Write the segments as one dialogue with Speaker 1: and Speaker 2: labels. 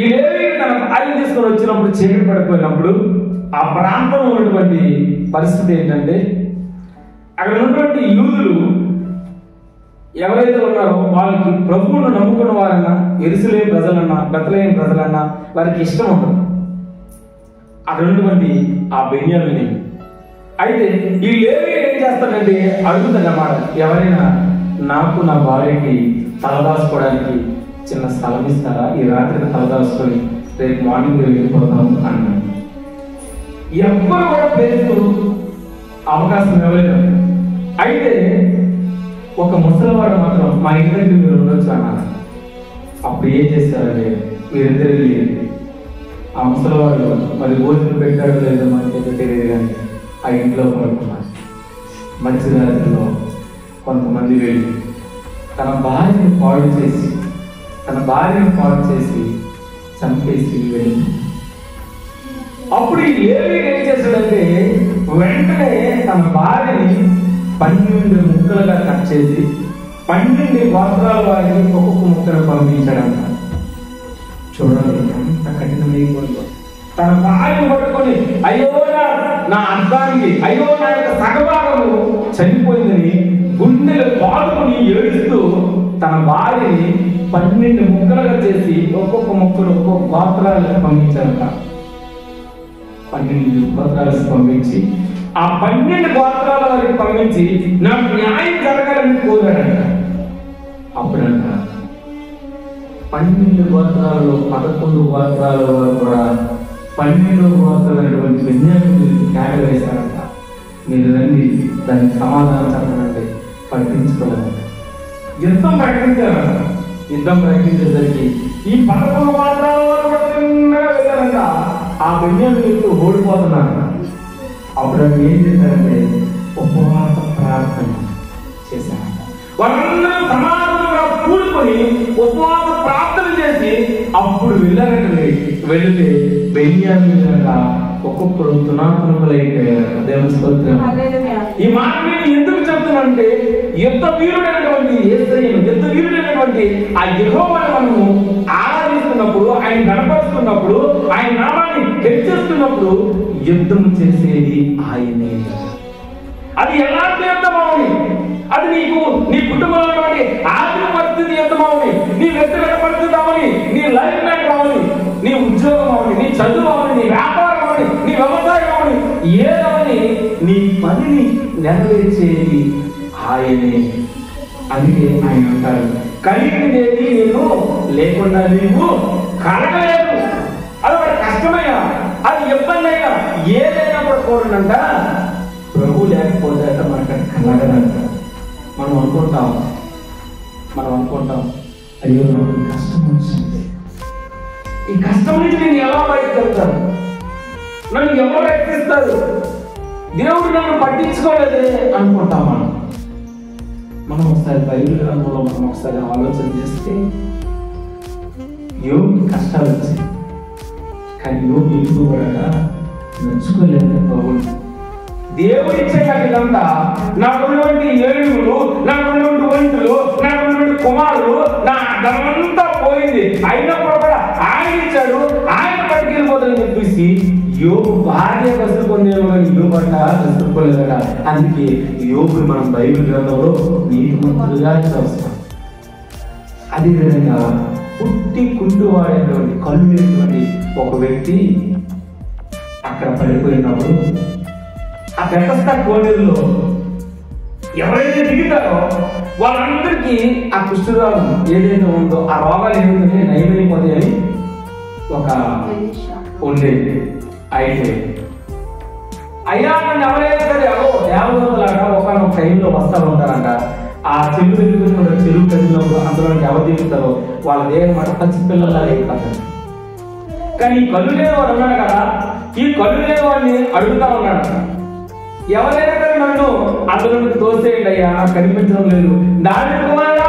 Speaker 1: ఈ లేవి తన భార్యను తీసుకొని వచ్చినప్పుడు చీకటి పడిపోయినప్పుడు ఆ ప్రాంతంలో ఉన్నటువంటి పరిస్థితి ఏంటంటే, అక్కడ ఉన్నటువంటి యూదులు ఎవరైతే ఉన్నారో వాళ్ళకి ప్రభువును నమ్ముకున్న వారన్నా, యెరూషలేము ప్రజలన్నా, బెత్లెహేము ప్రజలన్నా వారికి ఇష్టం ఉండదు అక్కడ ఉన్నటువంటి ఆ బెన్యామీని. అయితే ఈ లేవి ఏం చేస్తాడంటే అడుగుతాడన్నమాట, ఎవరైనా నాకు నా భార్యకి తలదాసుకోవడానికి చిన్న స్థలం ఇస్తారా, ఈ రాత్రికి తలదాసుకొని రేపు మార్నింగ్ వెళ్ళిపోతాము అన్నాడు. ఎవ్వరు కూడా పేరుతో అవకాశం ఇవ్వలేదు. అయితే ఒక ముసలివాడు మాత్రం మా ఇంటి దగ్గర మీరు ఉండొచ్చు అన్నారు. అప్పుడు ఏం చేస్తారంటే వీరిద్దరు వెళ్ళి ఆ ముసలివాడు మరి భోజనం పెట్టాడు లేదో మనకి తెలియదు, కానీ ఆ ఇంట్లో పడుకున్నారు. మధ్యరాత్రిలో కొంతమంది వెళ్ళి తన భార్యను పాడు చేసి చంపేసి వెళ్ళి, అప్పుడు ఈ లేవి ఏం చేశాడంటే వెంటనే తన భార్యని 12 ముక్కలుగా కట్ చేసి 12 గోత్రాల వారిని ఒక్కొక్క ముక్కను పంపించాడంట. చూడండి ఎంత కఠినమైపోయిందో. తన భార్యను పట్టుకొని అయ్యో నా అర్థానికి, అయ్యో నా యొక్క సగభాగము చనిపోయిందని గుండెలు బాదుకొని ఏడుస్తూ తన భార్యని 12 ముక్కలుగా చేసి ఒక్కొక్క ముక్కలు ఒక్కొక్క గోత్రాలకు పంపించారంట. 12 గోత్రాలకు పంపించి ఆ 12 గోత్రాల వారికి పంపించి నాకు న్యాయం జరగాలని కోరాడంట. అప్పుడంట 12 గోత్రాలలో 11 గోత్రాల వారు కూడా 12 గోత్రాలైనటువంటి బెన్యామీను కేక వేశారంట. మీరు రండి దానికి సమాధానం చెప్పనంటే పట్టించుకోలేదు. యుద్ధం ప్రకటించేసరికి ఈ 11 గోత్రాల వారు కూడా చిన్నగా వేశారంట. ఆ బెన్యామీను ఓడిపోతున్నారంట. అప్పుడు ఏం చేశారంటే ఉపవాస ప్రార్థన చేశారంట. వాళ్ళందరూ సమాధానంగా కూడుకొని ఉపవాస ప్రార్థన చేసి అప్పుడు వెళ్ళారంటే వెళితే బెన్యామీనుగా ఒక్కొక్కరు తునాతునకలైపోయారు. దేవుని స్తోత్రం. ఈ మాట నేను ఎందుకు చెప్తున్నానంటే యుద్ధ వీరుడైనటువంటి యేసయ్యను, యుద్ధ వీరుడైనటువంటి ఆ యెహోవాను మనము ఆరాధిస్తున్నప్పుడు, ఆయన కనపరుస్తున్నప్పుడు, ఆయన నామాన్ని హెచ్చిస్తున్నప్పుడు యుద్ధం చేసేది ఆయనే. అది ఎలాంటి యుద్ధం అవని, అది నీ కుటుంబంలో ఆర్థిక పరిస్థితి యుద్ధం అవని, నీ వ్యక్తిగత పరిస్థితి అవని, నీ లైఫ్ మ్యాటర్ అవని, నీ ఉద్యోగం అవని, నీ చదువు అవని, నీ వ్యాపారం అవని, నీ వ్యవసాయం అవని, ఏదవని నీ పనిని నెరవేర్చేది ఆయనే. అందుకే ఆయన అంటారు, కలిగినది నేను లేకుండా నీవు కలగలేదు. అది ఒక కష్టమైనా, అది ఇబ్బంది అయినా, ఏదైనా కూడా కోరినంట ప్రభు లేకపోతే మనకు కలగదంట. మనం అనుకుంటాం అయ్యో నాకు కష్టం వచ్చింది, ఈ కష్టం నుంచి నేను ఎలా బయటకు వెళ్తాను, నన్ను ఎవరు రక్షిస్తారు, దేవుడు నన్ను పట్టించుకోలేదే అనుకుంటాం. మనం ఒకసారి బైబిల్ గ్రంథంలో మనం ఒకసారి ఆలోచన చేస్తే యోగుకి కష్టాలు వచ్చాయి, కానీ యోగు ఎప్పుడు కూడా నచ్చుకోలేదు. బాగుంది దేవుడు ఇచ్చే ఇదంతా, నాకున్నటువంటి ఏనుగులు, నాకున్నటువంటి వంతులు, నాకున్నటువంటి కుమారులు, నా ధనమంతా పోయింది, అయినప్పుడు కూడా ఆయన ఇచ్చాడు, ఆయన పట్టుకెళ్ళిపోతాడని చెప్పేసి యోగు భార్య కసురుకుందేమో కానీ యోగు అంట కసురుకోలేదట. అందుకే యోగుని మనం బైబిల్ గ్రంథంలో నీతిమంతులుగా చూస్తాం. అదేవిధంగా పుట్టి కుంటువాడైనటువంటి కళ్ళు లేనటువంటి ఒక వ్యక్తి అక్కడ పడిపోయినప్పుడు ఆ బెతస్దా కోనేరులో ఎవరైతే దిగుతారో వాళ్ళందరికీ ఆ కుష్ఠరోగం ఏదైతే ఉందో ఆ రోగాలు ఏదైతే నయమైపోతాయని ఒక ఉండేది. అయితే అయ్యా నన్ను ఎవరైనా సరే దేవదూతలాగా ఒకనొక టైంలో వస్తూ ఉంటారంట. ఆ చెరువు వెళ్తున్న చెరువు కదిలినప్పుడు అందులో ఎవరు దిగుతారో వాళ్ళ దేహం మాట పసిపిల్లలా అయిపోతారు. కానీ ఈ కళ్ళు లేనివాడు ఉన్నాడు కదా, ఈ కళ్ళు లేనివాడిని అడుగుతా ఉన్నాడు, ఎవరైనా సరే నన్ను అందులో తోసేయండి అయ్యా, నాకు కనిపించడం లేదు, దాటుకోవాలా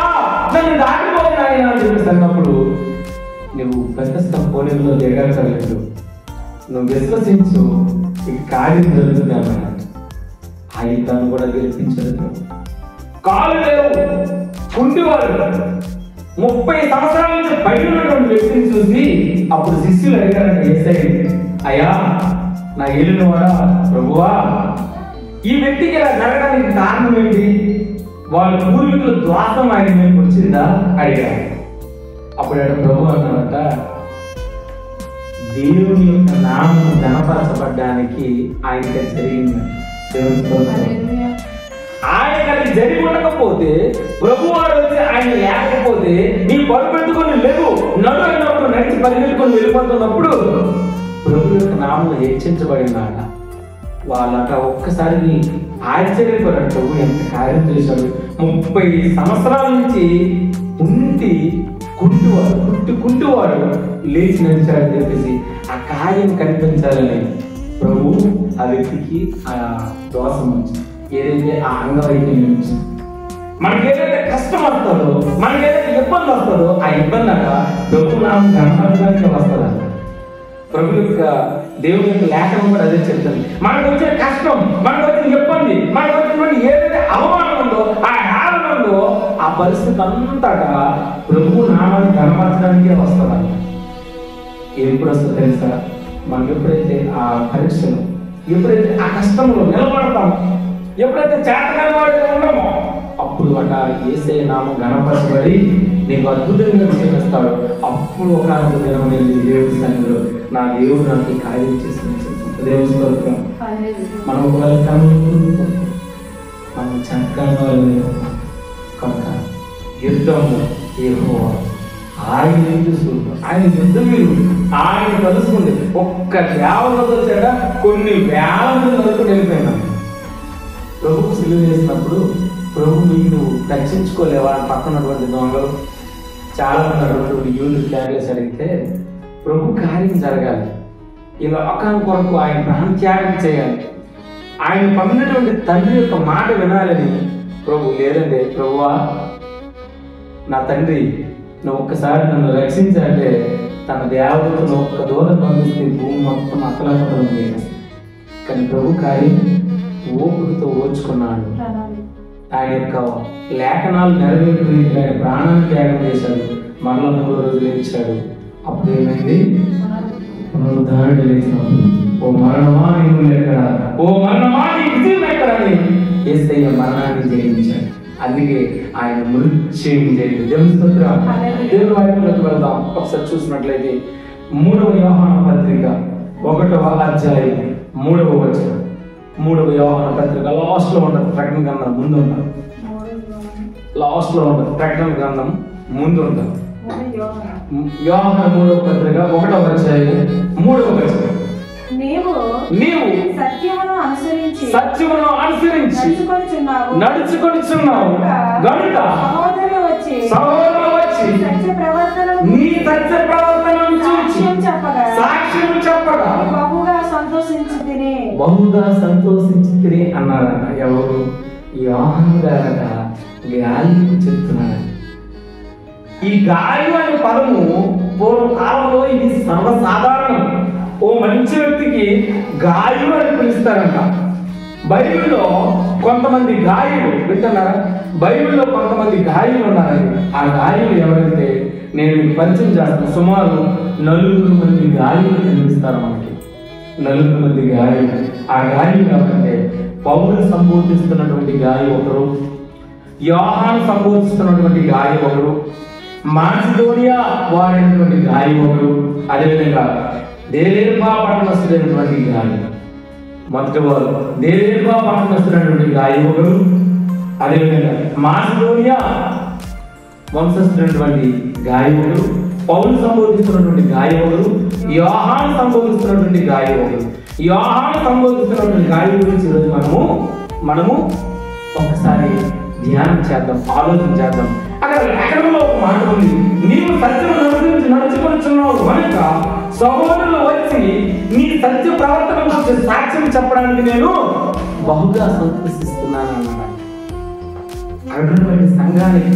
Speaker 1: నన్ను దాటిపోతున్నాయా అని చెప్పేసినప్పుడు నువ్వు బెతస్దా కోనేరులో దిగలేదు, నువ్వు విశ్వసించు, ఈ కార్యం జరుగుతుందన్నా. ఆయన తను కూడా గెలిపించలేదు. కాలు లేవు, కుంటివాడు, 30 సంవత్సరాల నుంచి పైన ఉన్నటువంటి వ్యక్తిని చూసి అప్పుడు శిష్యులు అడిగారంటే యేసయ్య, అయ్యా నా ఏలినవాడా ప్రభువా, ఈ వ్యక్తికి ఇలా జరగడానికి కారణం ఏంటి? వాళ్ళ పూర్వీకుల ద్వాసం ఆయన మీకు వచ్చిందా అడిగారు. అప్పుడు ప్రభు అన్నారట, దేవుని యొక్క నామం ఘనపరచబడ్డానికి ఆయనకి జరిగింది. ఆయనకి అది జరిగి ఉండకపోతే, ప్రభు వారు వచ్చి ఆయన లేకపోతే, నీ పరుపెట్టుకొని లేవు నడు అన్నప్పుడు నడిచి పరిగెత్తుకొని వెళ్ళిపోతున్నప్పుడు ప్రభు యొక్క నామం హెచ్చించబడిందట. వాళ్ళట ఒక్కసారి ఆశ్చర్యపడారు, ప్రభు ఎంత కార్యం చేశాడు. 30 సంవత్సరాల నుంచి కుంటివాడు లేచి నడిచాడని చెప్పేసి ఆ కార్యం కనిపించాలని ప్రభు ఆ వ్యక్తికి ఆ దోషం వచ్చింది, ఏదైతే ఆ అంగవైకల్యం వచ్చింది. మనకి ఏదైతే కష్టం వస్తుందో, మనకి ఏదైతే ఇబ్బంది వస్తుందో, ఆ ఇబ్బంది అట ప్రభు నామం కనపడడానికి వస్తుందంట. ప్రభు యొక్క దేవుని యొక్క లేఖనం కూడా అదే చెప్తుంది. మనకు వచ్చిన కష్టం, మనకు వచ్చిన ఇబ్బంది, మనకు వచ్చినటువంటి ఏదైతే అవమానం ఉందో, ఆ హేళన ఉందో, ఆ పరిస్థితి అంతటా ప్రభు నామాన్ని కనపరచడానికే వస్తుందంట. ఎప్పుడు వస్తుందో తెలుసా? మనం ఎప్పుడైతే ఆ పరీక్షలో, ఎప్పుడైతే ఆ కష్టంలో నిలబడతామో, ఎప్పుడైతే చేతకాని వాడిగా ఉన్నామో, అప్పుడు అట యేసయ్య నామం ఘనపరచబడి నీకు అద్భుతంగా చేస్తాడు. అప్పుడు ఒక దినం వెళ్ళి దేవుడి సన్నిధిలో నా దేవుడు నాకు కార్యం చేసిన దేవుని స్వరూపం మనం మనం చక్కగా కనుక యుద్ధము యెహోవా, ఆయన ఆయన యుద్ధం మీరు ఆయన కలుసుకుంది. ఒక్క దేవతతో చేత కొన్ని వేల మంది వరకు వెళ్ళిపోయినాం. ప్రభు సిలువ చేసినప్పుడు ప్రభు మీకు రక్షించుకోలేవా అని పక్కనటువంటి దొంగలు చాలా మంది అటువంటి యూలు క్యారేజ్ అడిగితే, ప్రభు కార్యం జరగాలి, ఈ లోకం కొరకు ఆయన ప్రాణత్యాగం చేయాలి, ఆయన పంపినటువంటి తండ్రి యొక్క మాట వినాలని ప్రభు లేదండి, ప్రభువా నా తండ్రి నువ్వు ఒక్కసారి నన్ను రక్షించాలంటే తన దేవతను ఒక్క దూరం పంపిస్తే భూమి మొత్తం అతలాకుతలం లేదు. కానీ ప్రభు కార్యం ఓపికతో ఓర్చుకున్నాడు. ఆయన యొక్క లేఖనాలు నెరవేర్చి ఆయన ప్రాణాన్ని త్యాగం చేశాడు. మరలా 3వ రోజు లేచాడు. అప్పుడు ఏమైంది? పునరుద్ధరణ లేచినప్పుడు ఓ మరణమా నీవు ఎక్కడా, ఓ మరణమా నీ విజయం ఎక్కడని యేసయ్య మరణాన్ని జయించాడు. అందుకే ఆయన మృత్యుం జరిగింది. దేవుని వైపులోకి వెళ్దాం. ఒకసారి చూసినట్లయితే 3వ యోహాను పత్రిక 1వ అధ్యాయం 3వ వచనం. 3వ యోహాను పత్రిక లాస్ట్ లో ఉంటుంది, ప్రకటన గ్రంథం ముందు ఉంటుంది. లాస్ట్ లో ఉంటుంది, ప్రకటన గ్రంథం ముందు ఉంటుంది. యోహాను 3వ పత్రిక 1వ అధ్యాయం 3వ వచనం. నీవు సత్యమును అనుసరించి నడుచుకొనిచున్నావు గనుక సహోదరులు వచ్చి నీ సత్య ప్రవర్తనను చూచి సాక్ష్యం చెప్పగా బహుగా సంతోషించితిని అన్నారట. ఎవరు? యోహాను గారట గాలికి చెప్తున్నాడు. ఈ గాలి అనే పదము పూర్వకాలంలో ఇది సర్వసాధారణం. ఓ మంచి వ్యక్తికి గాయలు అని పిలుస్తారంట. బైబిల్లో కొంతమంది గాయలు వింటున్నారా? బైబిల్లో కొంతమంది గాయలు ఉన్నారండి. ఆ గాయలు ఎవరైతే నేను మీకు పరిచయం చేస్తాను. సుమారు 4 మంది గాయలు కనిపిస్తారు మనకి. 4 మంది గాయలు. ఆ గాయలు కాబట్టి పౌలు సంబోధిస్తున్నటువంటి గాయ ఒకరు, యోహాను సంబోధిస్తున్నటువంటి గాయ ఒకరు, మాసిదోనియా వాడైనటువంటి గాయ ఒకరు, అదేవిధంగా దేలేర్బా పట్టణస్థుడైనటువంటి గాయ మొదటి వారు, దేలేర్బా పట్టణస్థుడైనటువంటి గాయ ఒకరు, అదేవిధంగా మాసిదోనియా వంశస్థుడైనటువంటి గాయ ఒకరు, పౌలు సంబోధిస్తున్నటువంటి గాయ ఒకరు, యోహాను సంబోధిస్తున్నటువంటి గాయ ఒకరు. యోహాను సంబోధిస్తున్నటువంటి గాయ గురించి ఈరోజు మనము ఒకసారి ధ్యానం చేద్దాం, ఆలోచన చేద్దాం. అక్కడ లేఖనంలో ఒక మాట ఉంది, నీవు సత్యము అనుసరించి నడుచుకొనిచున్నావు కనుక సహోదరులు వచ్చి నీ సత్య ప్రవర్తన గురించి సాక్ష్యం చెప్పడానికి నేను బహుగా సంతోషిస్తున్నాను అన్నాడు. అక్కడ ఉన్నటువంటి సంఘానికి,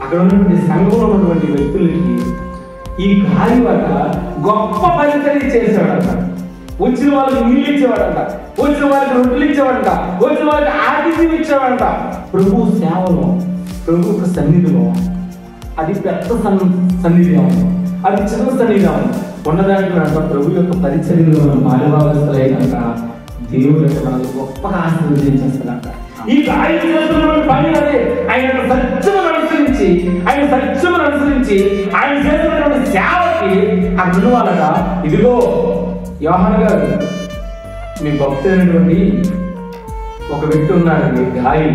Speaker 1: అక్కడ ఉన్నటువంటి సంఘంలో ఉన్నటువంటి వ్యక్తులకి ఈ గాలి వల్ల గొప్ప పరిచర్య చేసేవాడంట. వచ్చిన వాళ్ళకి నీళ్ళు ఇచ్చేవాడంట, వచ్చిన వాళ్ళకి రొట్టెలు ఇచ్చేవాడంట, వచ్చిన వాళ్ళకి ఆతిథ్యం ఇచ్చేవాడంట. ప్రభు సేవలో, ప్రభు సన్నిధిలో అది పెద్ద సన్నిధి, అది చిన్న సన్నిధి ఉన్నదానికి అంట ప్రభు యొక్క పరిచర్యలో మనం పాలుభాగస్తులైనాక దేవుడు అంటే మనల్ని గొప్పగా ఆశీర్వదించేస్తాడంట. ఈ ఆయన చేస్తున్నటువంటి పని అదే. ఆయన సత్యమును అనుసరించి ఆయన చేస్తున్నటువంటి సేవకి అక్కడ వాళ్ళట, ఇదిగో యోహాను గారు మీ భక్తులైనటువంటి ఒక వ్యక్తి ఉన్నారండి, గాయి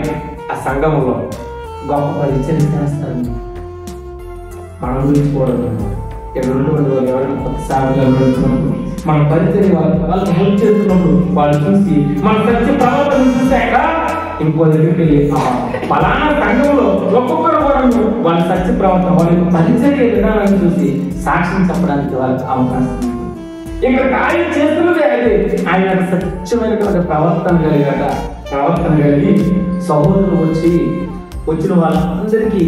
Speaker 1: ఆ సంఘంలో గొప్ప పరిచయం చేస్తారు. మనం గురించి కూడా ఇక్కడ ఉన్నటువంటి వాళ్ళు ఎవరైనా కొత్త సేవలు మన పరిచయం వాళ్ళకి హెల్ప్ చేస్తున్నప్పుడు వాళ్ళు చూసి మన సత్య ప్రవర్తన చూసాక ఇంకో దగ్గరికి వెళ్ళి ఫలానా సంఘంలో ఒక్కొక్కరు కూడా వాళ్ళ సత్య ప్రవర్తన వాళ్ళ యొక్క పరిచర్య విధానాన్ని చూసి సాక్ష్యం చెప్పడానికి వాళ్ళకి అవకాశం. ఇక్కడ ఆయన చేస్తున్నదే అది. ఆయన సత్యమైనటువంటి ప్రవర్తన కలిగి సహోదరులు వచ్చిన వాళ్ళందరికీ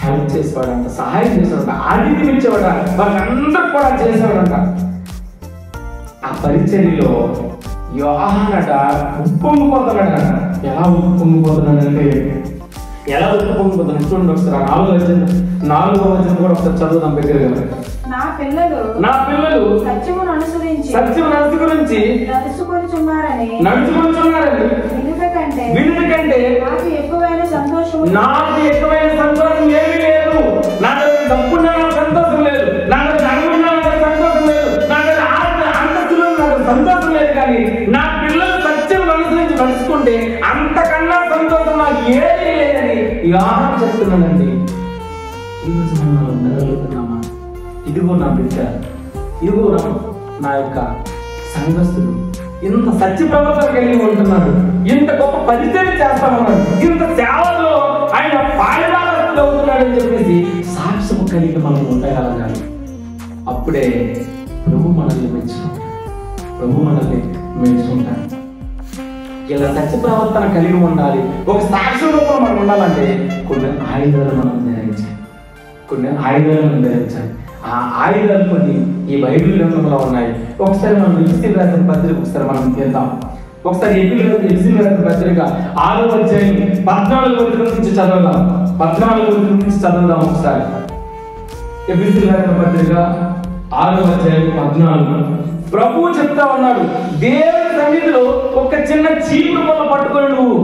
Speaker 1: హెల్ప్ చేసేవాడంట, సహాయం చేసేవాడంట, ఆతిథ్యం ఇచ్చేవాడ, వాళ్ళందరూ కూడా చేసేవాడంట. ఆ పరిచర్యలో యోహానట ఉప్పొంగిపోతున్నాడట. ఎలా ఉప్పొంగిపోతున్నాడంటే చూడండి ఒకసారి 4వ వచనం కూడా ఒకసారి చదువుదాం దగ్గరగా.
Speaker 2: నా పిల్లలు సత్యమును అనుసరించి నడుచుకొనుచున్నారని వినుట కంటే నాకు ఎక్కువైన సంతోషం ఏమీ లేదు. నాకు డబ్బున్నా సంతోషం లేదు, నాకు ధనమున్నా సంతోషం లేదు, నాకు అంతస్తులో నాకు సంతోషం లేదు. కానీ నా పిల్లలు సత్యం అనుసరించి నడుచుకుంటే అంతకన్నా సంతోషం నాకు ఏమీ లేదని యోహాను చెప్తున్నానండి. ఈరోజు మనం ఉండగలుగుతున్నామా? ఇదిగో నా బిడ్డ, ఇదిగో నా యొక్క సంఘస్థులు ఇంత సత్య ప్రవర్తన కలిగి ఉంటున్నారు, ఇంత గొప్ప పరిచయం చేస్తామన్నారు, ఇంత సేవలో ఆయన పాలుభాగస్తులు అవుతున్నాడని చెప్పేసి సాక్ష్యము కలిగి మనం ఉండగలగాలి. అప్పుడే ప్రభు మనల్ని మెచ్చుకుంటాడు. ఇలా సత్య ప్రవర్తన కలిగి ఉండాలి. ఒక సాక్ష్య రూపంలో మనం ఉండాలంటే కొన్ని ఆయుధాలు మనం ధరించాలి. ఆ ఆయుధాలు కొన్ని ఈ బైబిల్ గ్రంథంలో ఉన్నాయి. ఒకసారి మనం ఎఫెసీయులకు రాసిన పత్రిక ఒకసారి మనం తీద్దాం. ఒకసారి ఎఫెసీయులకు రాసిన పత్రిక 6వ అధ్యాయం 14వ వచనం నుంచి చదువుదాం. 14వ వచనం నుంచి చదువుదాం ఒకసారి. ఎఫెసీయులకు రాసిన పత్రిక 6వ అధ్యాయం 14. ప్రభువు చెప్తా ఉన్నాడు, దేవుని సన్నిధిలో ఒక చిన్న చీపురు పొల పట్టుకొని నువ్వు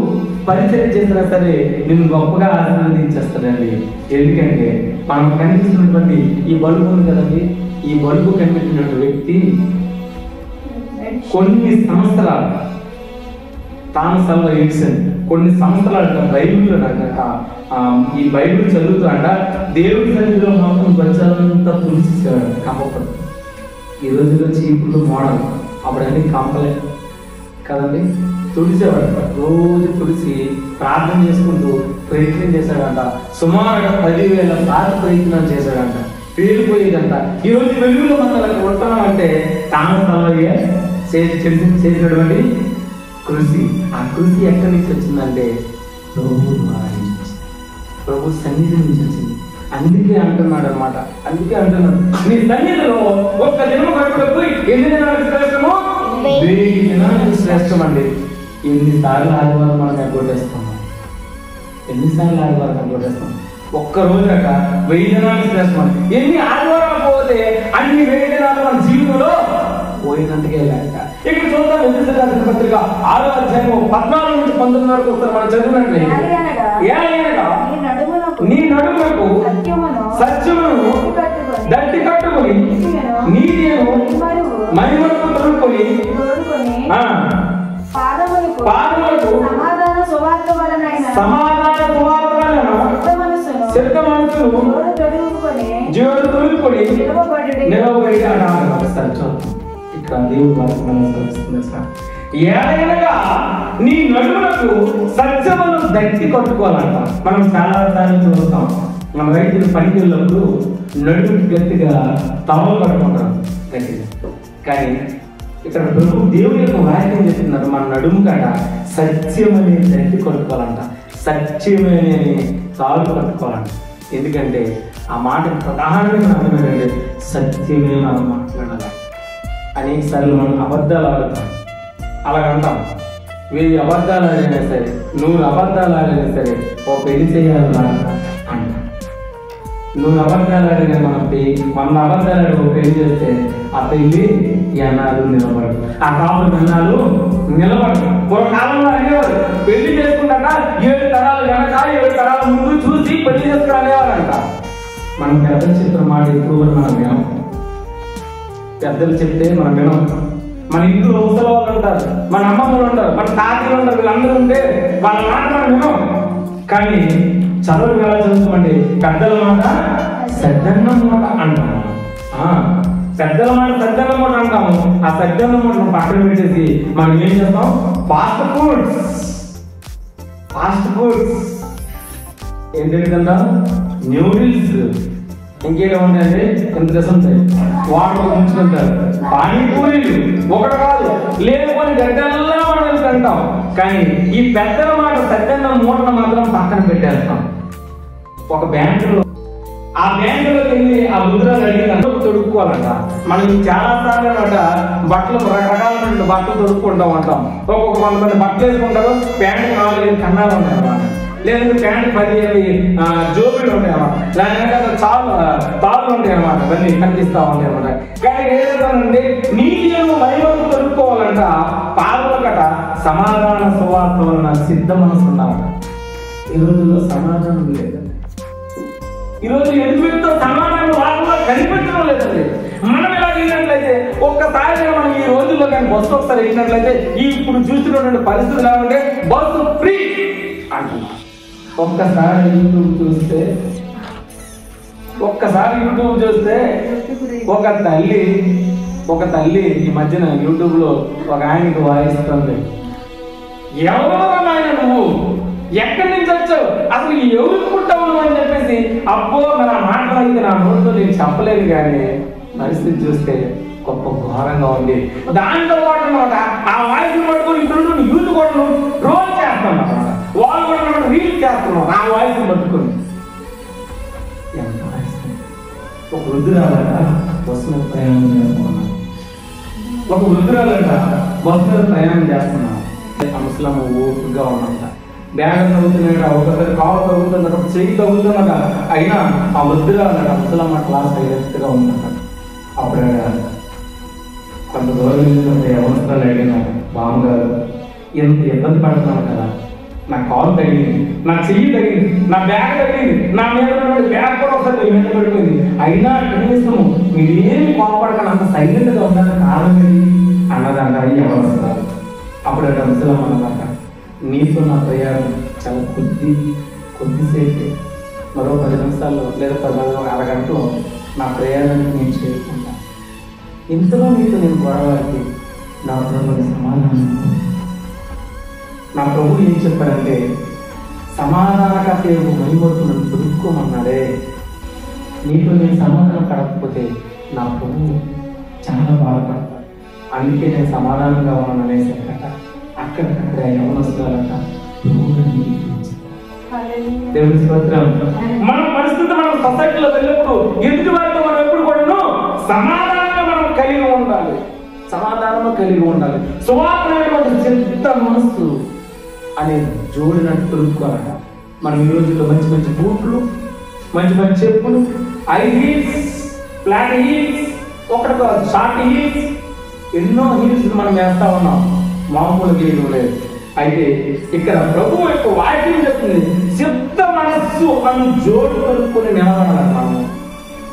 Speaker 2: పరిచయం చేసినా సరే నిన్ను గొప్పగా ఆశీర్వదించేస్తాడండి. ఎందుకంటే మనం కనిపిస్తున్నటువంటి ఈ బల్బు ఉంది కదండి, ఈ బల్బు కనిపెట్టినటువంటి వ్యక్తి కొన్ని సంవత్సరాలు థామస్ ఆల్వా ఎడిసన్ కొన్ని సంవత్సరాలు బైబిల్లో ఈ బైబిల్ చదువుతూ అంట దేవుడి సన్నిధిలో మాత్రం బచ్చాలంతా తులిసేసాడు కంపపడు. ఈ రోజుల్లో చీపులు మోడల్, అప్పుడన్నీ కంపలే కదండి, తుడిసేవాడంట. రోజు తుడిసి ప్రార్థన చేసుకుంటూ ప్రయత్నం చేశాడంట. సుమారుగా 10,000 సార్లు ప్రయత్నం చేశాడంట. పేలిపోయేదంట. ఈ రోజు వెలుగులో మనం అక్కడ ఉంటున్నామంటే థామస్ ఆల్వా చేసినటువంటి కృషి. ఆ కృషి ఎక్కడి నుంచి వచ్చిందంటే ప్రభు సన్నిధి నుంచి వచ్చింది. అందుకే అంటున్నాడు నీ సన్నిధిలో ఒక్క దినం గడుపుటకు ఎన్ని దినాలకు శ్రేష్టము? 1000 దినాలకు శ్రేష్టం అండి. ఎన్నిసార్లు ఆదివారం మనం ఎగ్గొట్టేస్తాము? ఒక్క రోజు అట 1000 దినాలకు శ్రేష్టం. ఎన్ని ఆదివారాలు పోతే అన్ని 1000 దినాలు మన జీవితంలో పోయినందుకే లేక. ఇక్కడ చూద్దాం ఎఫెసీయులకు రాసిన పత్రిక 6వ అధ్యాయం 14 నుంచి 19 వరకు ఒకసారి మనం చదివినట్లే. నీ నడుములకు సత్యమును దట్టి కట్టుకొని నీతిని మహిమను తొడుక్కొని పాదములకు సమాధాన సువార్త వలన సిద్ధ మనసును జీవన తొడుక్కొని నిలవబడి అన్నారు. ఇక్కడ దేవుడు ఏదైనా నీ నడుములకు సత్యమును దట్టి కట్టుకోవాలంట. మనం చాలా సార్లు చూస్తాం, మన రైతులు పనికి వెళ్ళినప్పుడు నడుముకి గట్టిగా తమలు కట్టుకుంటారు గట్టిగా. కానీ ఇక్కడ ప్రభు దేవుడి యొక్క వాక్యం చెప్తున్నారు, మన నడుము కాడ సత్యమని దట్టి కట్టుకోవాలంట, సత్యమని తాడు కట్టుకోవాలంట. ఎందుకంటే ఆ మాట ప్రధానంగా అర్థమైందంటే సత్యమే మనం మాట్లాడాలి. అనేక సార్లు మనం అబద్ధాలు ఆడుతాం, అలాగంటాం. 1000 అబద్ధాలు ఆడినా సరే, 100 అబద్ధాలు ఆడినా సరే ఓ పెళ్లి చేయాలి అంట.
Speaker 1: నువ్వు అబద్ధాలు ఆడిన మన అబద్ధాలు ఆడి ఒక పెళ్లి చేస్తే ఆ పెళ్లి ఎన్నాళ్ళు నిలబడు, ఆ కాపులు ఎన్నాళ్ళు నిలబడు. ఒక కాలంలో అనేవారు పెళ్లి చేసుకుంటాక 7 తరాలు వెనక 7 తరాల ముందు చూసి పెళ్లి చేసుకుని అనేవారంట. మనం పెద్దలు చెప్పిన మాట ఎప్పుడు మనం వినం. పెద్దలు చెప్తే మనం వినం. మన ఇంట్లో ముసలి వాళ్ళు ఉంటారు, మన అమ్మమ్మలు ఉంటారు, మన తాతలు ఉంటారు, వీళ్ళందరూ ఉంటే వాళ్ళ మాట మనం వినం. కానీ చదువు ఎలా చదువుతామండి? పెద్దల మాట సద్దన్నం మూట అంటాము. పెద్దల మాట సద్దన్నం మూట అంటాము. ఆ సద్దన్నం మూటను పక్కన పెట్టేసి మనం ఏం చేస్తాం? ఫాస్ట్ ఫుడ్స్ ఏంటంటే న్యూడిల్స్, ఇంకేటో ఉంటాయండి, ఎంత రసం ఉంటాయి, వాటర్ ఉంచుకుంటారు, పానీపూరీలు ఒకటి కాదు లేకపోతే గడ్డల్లా మనం తింటాం. కానీ ఈ పెద్దల మాట సద్దన్నం మూటను మాత్రం పక్కన పెట్టేస్తాం. ఒక బ్యాంకులో ఆ బ్యాంకులోకి వెళ్ళి ఆ ముద్రలు అడిగినందుకు తొడుక్కోవాలంట. మనం చాలా సార్లు అనమాట బట్టలు రకరకాల బట్టలు తొడుక్కుంటాం అంటాం. ఒక్కొక్క కొంతమంది బట్టలు వేసుకుంటారు, ప్యాంటు 4 కన్నాలు ఉంటాయి అన్నమాట, లేదంటే ప్యాంటు 10 జోబులు ఉంటాయి అన్నమాట, లేదంటే తాళ్ళు ఉంటాయి అన్నమాట, ఇవన్నీ కనిపిస్తా ఉంటాయి అన్నమాట. కానీ ఏదంటే నీతిను మహిమను తొడుక్కోవాలంట. పాదల కట సమాధాన సువార్త వలన సిద్ధ మనసు ఉన్నారట. ఈ రోజుల్లో సమాధానం లేదండి. ఈరోజు ఎదుగుతో సమాధానం వాళ్ళలో కనిపించడం లేదండి. మనం ఎలా వెళ్ళినట్లయితే ఒక్కసారి మనం ఈ రోజుల్లో కానీ బస్సు ఒకసారి వెళ్ళినట్లయితే ఇప్పుడు చూస్తున్నటువంటి పరిస్థితులు ఎలా ఉంటే బస్సు ఫ్రీ అంటున్నాం. ఒక్కసారి యూట్యూబ్ చూస్తే ఒక తల్లి ఈ మధ్యన యూట్యూబ్ లో ఒక ఆయనకి వాయిస్తుంది, ఎవరో ఆయన నువ్వు ఎక్కడి నుంచి వచ్చావు, అసలు ఎవరు పుట్టావు అని చెప్పేసి, అబ్బో మన మాటలు అయితే నా నోటితో నేను చెప్పలేదు. కానీ పరిస్థితి చూస్తే గొప్ప ఘోరంగా ఉంది. దాంట్లో పాటు అనమాట ఆ వాయిస్ పట్టుకొని ఇప్పుడు యూత్ కూడా రోల్ చేస్తాం అన్నమాట, వాళ్ళు కూడా రీల్ చేస్తున్నాం ఆ వాయిస్ పట్టుకొని. ఎంత ఒక వృద్ధురాలట బస్సు మీద ప్రయాణం చేస్తున్నాను, ఒక వృద్ధురాలట బస్సు మీద ప్రయాణం చేస్తున్నాను. ఆ ముసలమ్మ ఓపుగా ఉన్నంత బ్యాగ్ తగ్గుతున్నాడ, ఒకసారి కాలు తగ్గుతున్నట, ఒక చెయ్యి తగ్గుతున్నట, అయినా ఆ వృద్ధురాలట ముసలమ్మ క్లాస్ హైలెట్గా ఉందట. అప్పుడు కొంత దూరం వెళ్ళినప్పుడు అవసరాలు అడిగినారు, బామ్మగారు ఎంత ఇబ్బంది పడుతున్నాను కదా, నా కాలు తగిలింది, నా చెయ్యి తగిలింది, నా బ్యాగ్ తగిలింది, నా మీద బ్యాగ్ కూడా ఒకసారి మీద పడిపోయింది, అయినా కనీసం మీరేమి కోపడకుండా అంత సైలెంట్గా ఉందని కారణం ఏంటి అన్నదంట ఈ అవసరాలు. అప్పుడు ముసలమ్మ అన్నమాట, నీతో నా ప్రయాణం చాలా కొద్దిసేపు, మరో 10 నిమిషాల్లో లేదా 10 అరగంటలో నా ప్రయాణానికి నేను చేరుకుంటాను. ఇంతలో మీతో నేను గొడవకి నా ప్రభుని సమాధానం. నా ప్రభు ఏం చెప్పారంటే, సమాధానకర్త మహిమను దొరుకుకోమన్నాడే. నీతో నేను సమాధానం పడకపోతే నా ప్రభు చాలా బాధపడతాడు. అందుకే నేను సమాధానంగా ఉన్నాను అనేసరికట అక్కడికక్కడ యవనస్తులంట దేవుని స్తోత్రం. మన పరిస్థితి మనం సొసైటీలో వెళ్ళినప్పుడు ఎదుటి వారితో మనం ఎప్పుడు కూడా సమాధానంగా మనం కలిగి ఉండాలి, సమాధానంలో కలిగి ఉండాలి. సువార్త చిత్త మనస్సు అనేది జోడినట్టు తొలుక్కోవాలట. మనం ఈ రోజుల్లో మంచి మంచి బూట్లు, మంచి మంచి చెప్పులు, 5 హీల్స్, ఫ్లాట్ హీల్స్, ఒకటి షార్ట్ హీల్స్, ఎన్నో హీల్స్ మనం వేస్తా ఉన్నాం, మామూలు హీల్ లేదు. అయితే ఇక్కడ ప్రభు యొక్క వాక్యం చెప్తుంది, సిద్ధ మనస్సు అని జోడు కలుపుకొని నిలబడాలి. మనము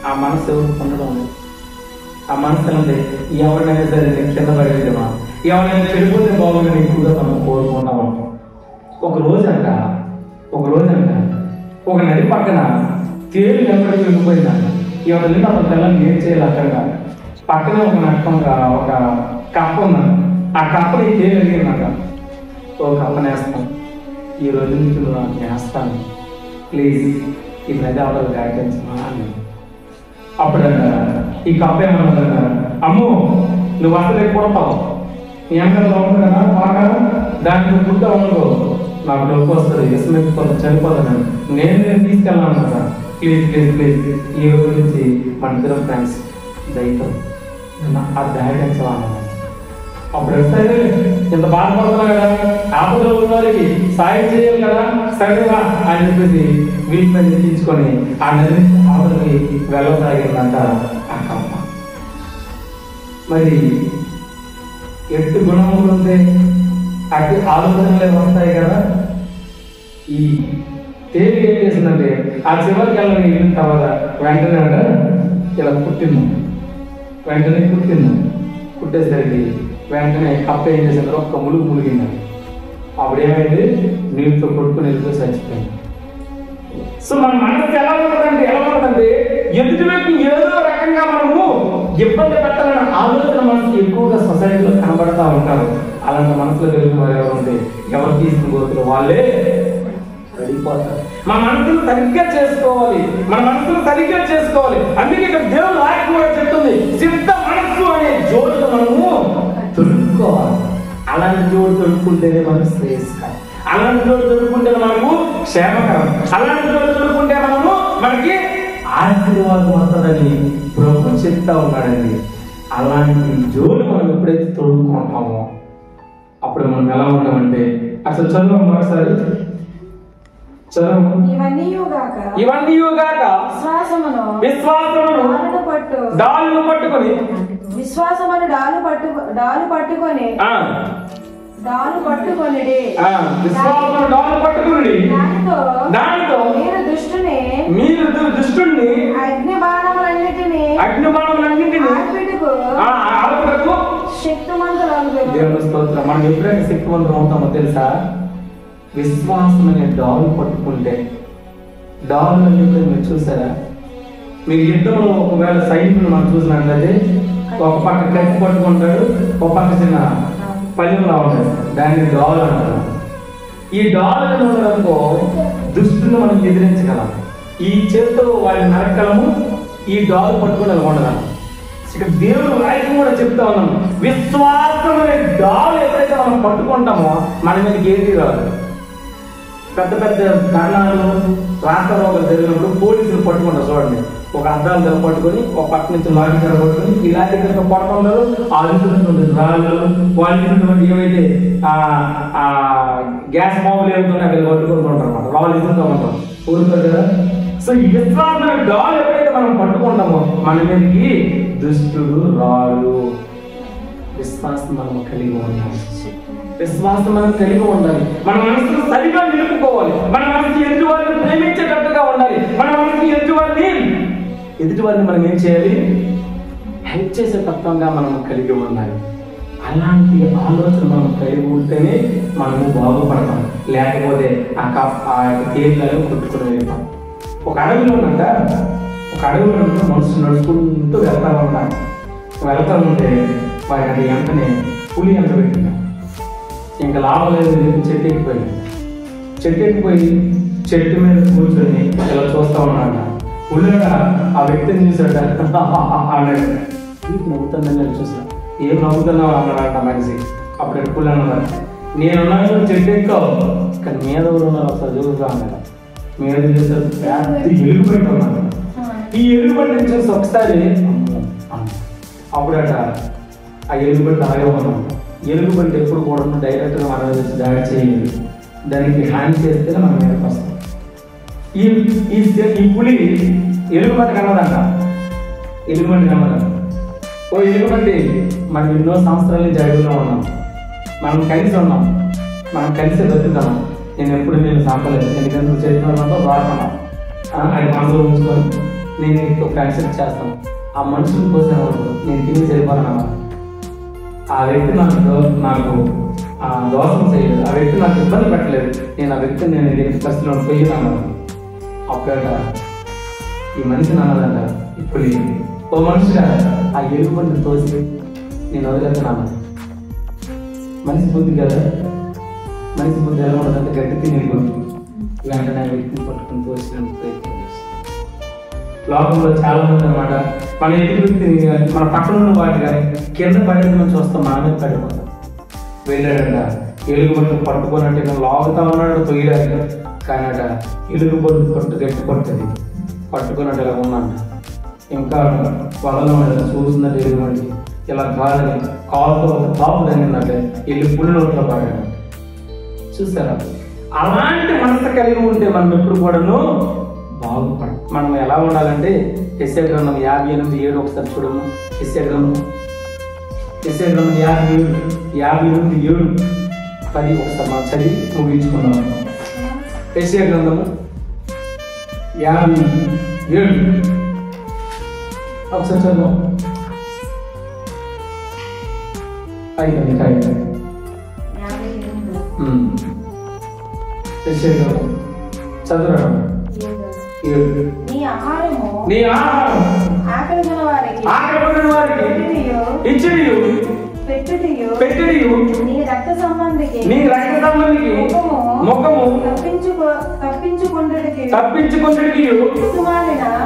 Speaker 1: ఆ మనస్సు ఎవరు పొందడం లేదు. ఆ మనస్సు అంటే ఎవరినైనా సరే నేను కింద పడేదేమా, ఎవరైనా చెడిపోతే బాగుందని ఎక్కువగా మనం కోరుకుంటాం. ఒక రోజంట ఒక నది పక్కన తేలు ఎక్కడికి వెళ్ళిపోయిందంట. ఎవరి మన పిల్లల్ని ఏం చేయాలి అక్కడ పక్కనే ఒక కప్ప ఉందంట. ఆ కప్పని తేలు అడిగిందంట, ఓ కప్పనేస్తాం, ఈ రోజు నుంచి నువ్వు నాకు వేస్తాను, ప్లీజ్ ఈ నది అవతల దాటించమా అని. అప్పుడంట ఈ కప్ప ఏమన్నదంట, అమ్మో నువ్వు అసలు ఎక్కువతావు, నీ అంకల్లో ఉంది కదా బాగా, దానికి గుడ్డ ఉండదు, నాకు డబ్బు వస్తుంది, ఇసుమెత్తుకోదు, చనిపోతాను, నేను తీసుకెళ్ళాను కదా, ప్లీజ్ ఈ రోజు నుంచి మన ఇద్దరం ఫ్రెండ్స్ దయతో ఆ దాటించమన్నా. అప్పుడు సరే ఇంత బాధపడుతున్నా కదా, ఆపదలో ఉన్న వారికి సాయం చేయాలి కదా, సరేగా అని చెప్పేసి వీటి మీద తీసుకొని ఆ నది అవతలకి వెళ్ళసాగిందంట ఆ కప్ప. మరి ఎట్టు గుణములు ఉంటే అటు ఆలోచనలే వస్తాయి కదా. ఈ తేలి ఏం చేసిందంటే ఆ చివరికి వెళ్ళని వెళ్ళిన తర్వాత వెంటనే ఇలా పుట్టింది. వెంటనే పుట్టేసరికి వెంటనే కప్ప ఏం చేసింది, ఒక్క ములిగింది. అప్పుడు ఏమైంది, నీటితో కొట్టుకుని వెళ్ళిపోయి చచ్చిపోయింది. సో మన మనసు ఎలా ఉంటుందంటే ఎదుటి వ్యక్తి ఏదో రకంగా మనము ఇబ్బంది పెట్టాలన్న ఆలోచన మనసు ఎక్కువగా సొసైటీలో కనబడతా ఉంటారు. అలాంటి మనసులో కలిగిన వారు ఎవరు ఉంటే ఎవరు తీసుకుని పోతున్న వాళ్ళే పడిపోతారు. మన మనసును సరిగ్గా చేసుకోవాలి. అందుకే ఇక్కడ దేవుడు వాక్యం కూడా చెప్తుంది, సిద్ధ మనస్సు అనే జోడును మనము తొడుక్కోవాలి. అలాంటి జోడు తొడుక్కుంటేనే మనకు శ్రేయస్కరం, అలాంటి జోడు తొడుక్కుంటే మనకు క్షేమకరం, అలాంటి జోడు తొడుక్కుంటే మనకి ఆశీర్వాదం వస్తుందని ప్రభు చెప్తా ఉన్నాడండి. అలాంటి జోడు మనం ఎప్పుడైతే తొడుక్కుంటామో అప్పుడు మనం ఎలా ఉంటామంటే, అసలు చదువు మరోసారి ఇవన్నీయుగాక విశ్వాసమును డాలును పట్టుకొని దానితో మీరు దుష్టుని అగ్నిబాణములన్నిటిని దేవుని స్తోత్రం. మనం ఎప్పుడైనా శక్తివంతులు అవుతామో తెలుసా? విశ్వాసం అనే డాలు పట్టుకుంటే. డాలు అంటే మీరు చూసారా? మీరు యుద్ధంలో ఒకవేళ సైనికులు మనం చూసినట్లయితే ఒక పక్క కత్తి పట్టుకుంటాడు, ఒక పక్క చిన్న పల్లెంలా ఉంటాడు, దాన్ని డాల్ అంటారు. ఈ డాల్ ఉండడంతో దుష్టుని మనం ఎదిరించగలం. ఈ చేతితో వాళ్ళని నరకలము, ఈ డాల్ పట్టుకుని ఉండగలం. ఇక దేవుడు వాక్యం కూడా చెప్తా ఉన్నాం, విశ్వాసం అనే డాల్ ఎప్పుడైతే మనం పట్టుకుంటామో మన మీదకి ఏది రాదు. పెద్ద పెద్ద కారణాలు రాష్ట్ర రోగాలు జరిగినప్పుడు పోలీసులు పట్టుకుంటారు చూడండి, ఒక అద్దాలు ధర పట్టుకొని ఒక పక్క నుంచి లాఠీ ధర పట్టుకొని ఈ లాఠీ ధర పట్టుకుంటారు. ఆలోచినటువంటి రాళ్ళు, వాళ్ళు ఏవైతే గ్యాస్ మామూలు ఏమిటో అక్కడ పట్టుకుంటూ ఉంటారు అన్నమాట, రాళ్ళు ఇస్తుంటూ ఉంటారు ఊరుతారు కదా. సో ఈ విశ్వాసం డాల్ ఎప్పుడైతే మనం పట్టుకుంటామో మన మీదకి దుష్టుడు రాడు. విశ్వాసం మనం కలిగి ఉండాలి. మన మనసును సరిగా నిలుపుకోవాలి. మన మనసుకి ఎదుటి వారిని ప్రేమించేటట్టుగా ఉండాలి. మన మనసుకి ఎదుటి వారిని మనం ఏం చేయాలి? హెల్ప్ చేసే తత్వంగా మనం కలిగి ఉండాలి. అలాంటి ఆలోచన మనం కలిగి ఉంటేనే మనము బాగుపడతాం. లేకపోతే ఆ తేలికలు కొట్టుకుని వెళ్తాం. ఒక అడవిలో మనుషులు నడుచుకుంటూ వెళ్తా ఉంటే వారికి వెంటనే పులి అంట పెట్టింది. ఇంకా లాభం లేదు, చెట్టు ఎక్కిపోయి చెట్టు మీద కూర్చొని ఇలా చూస్తా ఉన్నాడు. పులిగా ఆ వ్యక్తిని చూసాడు, అన్నాడు. నవ్వుతుందని చూసా. ఏం నవ్వుతున్నావు అన్నాడు ఆ మనిషి. అప్పుడు పులి అన్నారు, నేనున్నాను చెట్టు ఎక్కావు, కానీ మీద ఎవరు ఉన్నారు ఒకసారి చూస్తా అన్నాడు. మీద చూసారు, పెద్ద ఎలుగుబంటి ఉన్నాడు. ఈ ఎలుగుబంటిని చూసి ఒకసారి అప్పుడట ఆ ఎలుగుబంటి అలాగే ఉన్నాం. ఎలుగుబంటి ఎప్పుడు కూడా డైరెక్ట్గా మన మీద దాడి చేయలేదు, దానికి హ్యాండ్ చేస్తేనే మన మీదకి వస్తాం. ఈ పులి ఎలుగుబంటి కన్నదంట. ఓ ఎలుగుబంటి, మనం ఎన్నో సంవత్సరాల నుంచి అడవిలో ఉన్నాం, మనం కలిసి బతుకుతాం. నేను సాంపలేదు, ఎందుకంటే నువ్వు చరిత్రలో రాకున్నాం. అది మనసులో ఉంచుకొని నేను ఒక యాక్సెప్ట్ చేస్తాను. ఆ మనుషుల కోసం నేను తిరిగి సరిపోతాను. ఆ వ్యక్తి నాకు దోషం చేయలేదు, ఆ వ్యక్తి నాకు ఇబ్బంది పెట్టలేదు, నేను ఆ వ్యక్తిని నేను పరిస్థితిలో పోయినాను. అప్పుడట ఈ మనిషిని అన్నదంట ఇప్పుడు, ఓ మనిషిగా ఆ ఎలుగుబంటిని తోసి నేను వదిలేస్తున్నాను. మనిషి బుద్ధి కదా, మనిషి బుద్ధి ఎలా ఉండదంటే గట్టి తిని వెంటనే ఆ వ్యక్తిని పట్టుకుని తోసిన ప్రయత్నం చేస్తాను. లోకంలో చాలా మంది అనమాట మన ఎదురు మన పక్కన ఉన్న వాటి కానీ కింద పడేది మనం చూస్తాం, మన మీద పడిపోతాం. వెళ్ళాడంట ఎలుగుబంటి పట్టుకోనంటే నేను లాగుతా ఉన్నాడు తొయ్యడానికి, కానీ అట ఎలుగుబంటి గట్టి పడుతుంది పట్టుకున్నట్టు ఇలా ఉన్నాడు. ఇంకా వదలం చూస్తుందంటే ఎలుగుబంటి ఇలా కాదని కాలుతో ఒక తాపు తగ్గిందంటే వెళ్ళి పుల్లి నోట్లో పడాడు. చూసారా? అలాంటి మనసు కలిగి ఉంటే మనం ఎప్పుడు కూడాను బాగుపడం.
Speaker 2: మనం ఎలా ఉండాలంటే యెషయా గ్రంథం 58:7 ఒకసారి చూడము. యెషయా గ్రంథం 58:7 10 ఒకసారి మనం చదివి ముగించుకున్నాం. యెషయా గ్రంథము 57 ఒకసారి చదువు. అయిపోయింది చదువు.
Speaker 3: నీ ఆహారము
Speaker 2: ఆకలి
Speaker 3: వారికి
Speaker 2: ఇచ్చిడియు పెట్టిడియు
Speaker 3: నీ రక్త సంబంధికి
Speaker 2: ముఖము
Speaker 3: తప్పించుకొండుటకి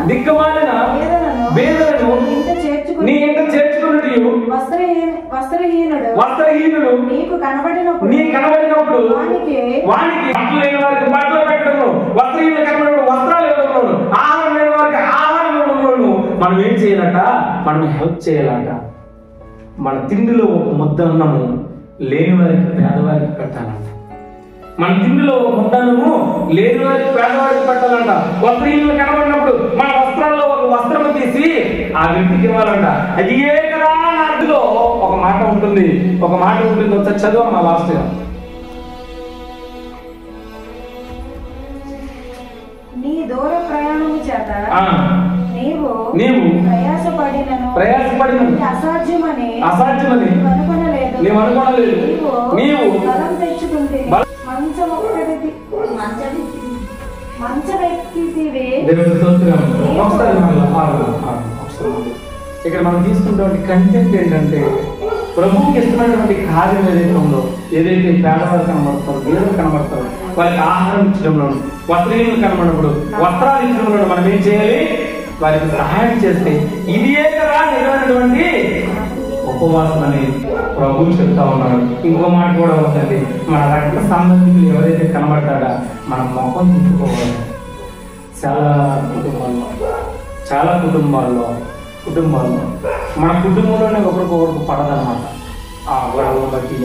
Speaker 2: దిక్కుమాలిన వేదలను నీ ఇంట చేర్చుకున్నటియు వస్త్రహీనుడు
Speaker 3: నీకు కనబడినప్పుడు
Speaker 2: వానికి బట్టలు లేని వారికి బట్టలు పెట్టడము, వస్త్రహీనులు కనబడినప్పుడు వస్త్రాలు ఇవ్వడం, ఆహారం లేని వారికి ఆహారం ఇవ్వడం. మనం ఏం చేయాలట? మనం హెల్ప్ చేయాలట. మన తిండిలో ఒక ముద్ద అన్నము లేని వారికి పేదవారికి పెట్టాలంట. మన తిండిలో ఒక ముద్ద అన్నము లేని వారికి పేదవారికి పెట్టాలంట. వస్త్రహీనులు కనబడినప్పుడు మన వస్త్రాల్లో ఒక వస్త్రము తీసి ఆ వ్యక్తికి ఇవ్వాలంట. అది ఏ కదా నాటిలో ఒక మాట ఉంటుంది. ఒకసారి చదువు మా లాస్ట్ గా.
Speaker 3: నీ దూర ప్రయాణము చేత నీవు
Speaker 2: ప్రయాసపడిన
Speaker 3: అసాధ్యమని
Speaker 2: నీవు అనుకోనలేదు. నీవు
Speaker 3: బలం తెచ్చుకుంటే మంచమెక్కితివి.
Speaker 2: ఇక్కడ మనం తీసుకున్నటువంటి కంటెంట్ ఏంటంటే, ప్రభువుకి ఇష్టమైనటువంటి కార్యం ఏదైతే ఉందో, ఏదైతే పేదవారు కనబడతారు, వీరులు కనబడతారు, వారికి ఆహారం ఇచ్చడంలో, వస్త్రీయులు కనబడినప్పుడు వస్త్రాలు ఇచ్చడంలో మనం ఏం చేయాలి? వారికి సహాయం చేస్తే ఇదే కదా నిజమైనటువంటి ఉపవాసం అని ప్రభువు చెప్తా ఉన్నాడు. ఇంకో మాట కూడా ఉంటుంది, మన రక్త సంబంధికులు ఎవరైతే కనబడతాడా మన ముఖం తిప్పుకోవాలి. చాలా కుటుంబాల్లో మన కుటుంబంలోనే ఒకరికొకరికి పడదన్నమాట. ఆ గొడవలు బట్టి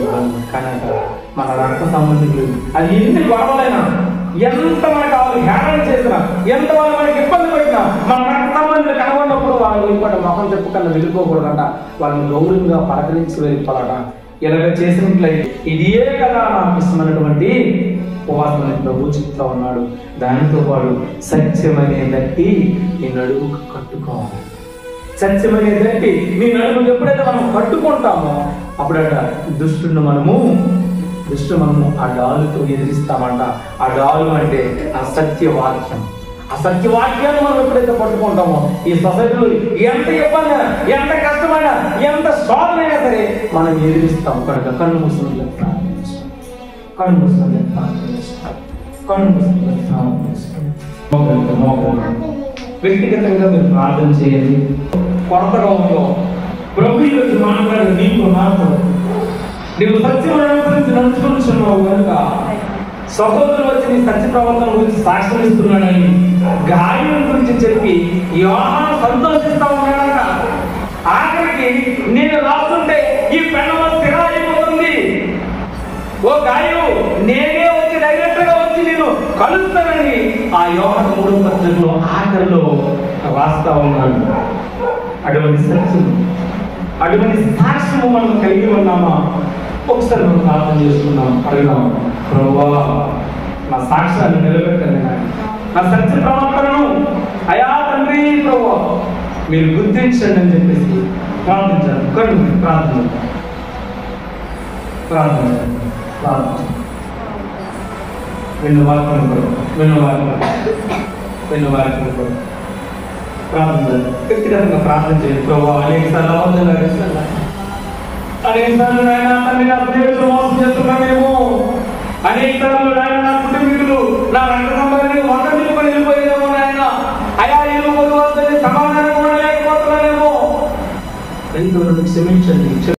Speaker 2: కానీ మన రక్త సంబంధికులు అది ఎన్ని గొడవలైనా, ఎంత మనకు వాళ్ళు హేళన చేసినా, ఎంత వాళ్ళు మనకి ఇబ్బంది పెట్టినా, మన రక్త సంబంధికులు కనబడినప్పుడు వాళ్ళు ఇంకోటి ముఖం చెప్పుకన్నా వెళ్ళిపోకూడదంట. వాళ్ళని గౌరవంగా పలకరించి వెళ్ళిపోవాలట. ఇలాగ చేసినట్లయితే ఇదే కదా నాకు ఇష్టమైనటువంటి ఉపవాసం అని ప్రభు చెప్తా ఉన్నాడు. దానితో పాటు సత్యమనే దట్టి నీ నడుముకు కట్టుకోవాలి. సత్యమనే దట్టి నీ నడుముకు ఎప్పుడైతే మనం కట్టుకుంటామో అప్పుడట దుష్టుని మనము ఆ డాలుతో ఎదిరిస్తామంట. ఆ డాలు అంటే అసత్యవాక్యం. అసత్యవాక్యాన్ని మనం ఎప్పుడైతే పట్టుకుంటామో ఈ సొసైటీలో ఎంత ఇబ్బంది, ఎంత కష్టమైనా, ఎంత శోధనైనా సరే మనం ఎదిరిస్తాం. కనుక కన్ను మూసుకుని వ్యక్తిగతంగా మీరు ప్రార్థన చేయండి. కొరతగా ఉందో ప్రభు ఈరోజు మాట్లాడు, నీకు మాట్లాడు. నీవు సత్యం అనుసరించి నడుచుకుంటున్నావు కనుక సహోదరులు వచ్చి నీ సత్య ప్రవర్తన గురించి సాక్ష్యం ఇస్తున్నాడని గాయం గురించి చెప్పి యోహాను సంతోషిస్తా ఉన్నాడంట. ఆఖరికి నేను రాస్తుంటే ఈ పెన్నులో స్థిర అయిపోతుంది. ఓ గాయం, నేనే వచ్చి డైరెక్ట్ గా వచ్చి నేను కలుస్తానని ఆ యోహాను 3వ పత్రికలో ఆఖరిలో రాస్తా ఉన్నాడు. అటువంటి సత్యం, అటువంటి సాక్ష్యము మనం కలిగి ఉన్నామా? ఒకసారి మనం ప్రార్థన చేసుకున్నాం, అడుగుదాం. ప్రభువా, నా సాక్ష్యాన్ని నిలబెట్టండి, నా సత్య ప్రవర్తనను అయా తండ్రి ప్రభువా మీరు గుర్తించండి అని చెప్పేసి ప్రార్థించాలి. ప్రార్థన వెన్ను వాక్యం ప్రార్థన వ్యక్తిగతంగా ప్రార్థన చేయండి. ప్రభువా, అనేక సార్లు మోసం చేస్తున్నామేమో, అనేక సార్లు నాయన నా కుటుంబీకులు నా రక్త సంబంధాన్ని వంట నిలుపుకొని వెళ్ళిపోయేదేమో నాయన. అయా ఇల్లు సమాధానం కూడా లేకపోతున్నానేమో. క్షమించండి.